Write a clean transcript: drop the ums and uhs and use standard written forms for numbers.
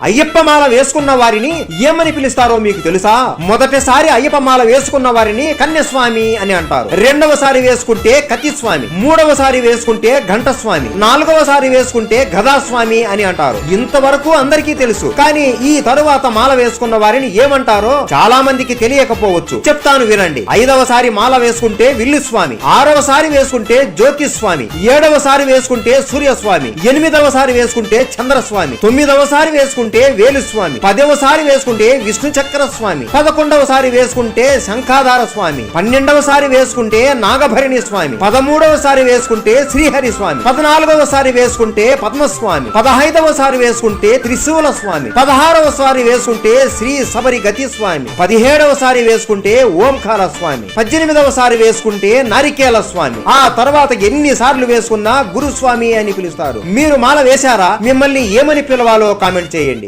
అయ్యప్ప మాల వేసుకున్న వారిని ఏమని పిలుస్తారో మీకు తెలుసా? మొదటిసారి అయ్యప్ప మాల వేసుకున్న వారిని కన్యస్వామి అని అంటారు. రెండవసారి వేసుకుంటే కతిస్వామి, మూడవసారి వేసుకుంటే ఘంటస్వామి, నాలుగవసారి వేసుకుంటే గదాస్వామి అని అంటారు. ఇంతవరకు అందరికీ తెలుసు. కానీ ఈ తరువాత మాల వేసుకున్న వారిని ఏమంటారో చాలా మందికి తెలియకపోవచ్చు. చెప్తాను వినండి. 5వసారి మాల వేసుకుంటే విల్లుస్వామి, 6వసారి వేసుకుంటే జ్యోతిస్వామి, 7వసారి వేసుకుంటే సూర్యస్వామి, 8వసారి వేసుకుంటే చంద్రస్వామి, 9వసారి వేసుకుంటే వేలుస్వామి, 10వసారి వేసుకుంటే విష్ణు చక్ర స్వామి, 11వసారి వేసుకుంటే శంఖాధార స్వామి, 12వసారి వేసుకుంటే నాగభరణి స్వామి, 13వసారి వేసుకుంటే శ్రీహరి స్వామి, 14వసారి వేసుకుంటే పద్మస్వామి, 15వసారి వేసుకుంటే త్రిశూల స్వామి, 16వసారి వేసుకుంటే శ్రీ సబరి గతి స్వామి, 17వసారి వేసుకుంటే ఓంకార స్వామి, 18వసారి వేసుకుంటే నారికేల స్వామి. ఆ తర్వాత ఎన్నిసార్లు వేసుకున్నా గురుస్వామి అని పిలుస్తారు. మీరు మాల వేశారా? మిమ్మల్ని ఏమని పిలవాలో కామెంట్ చేయండి.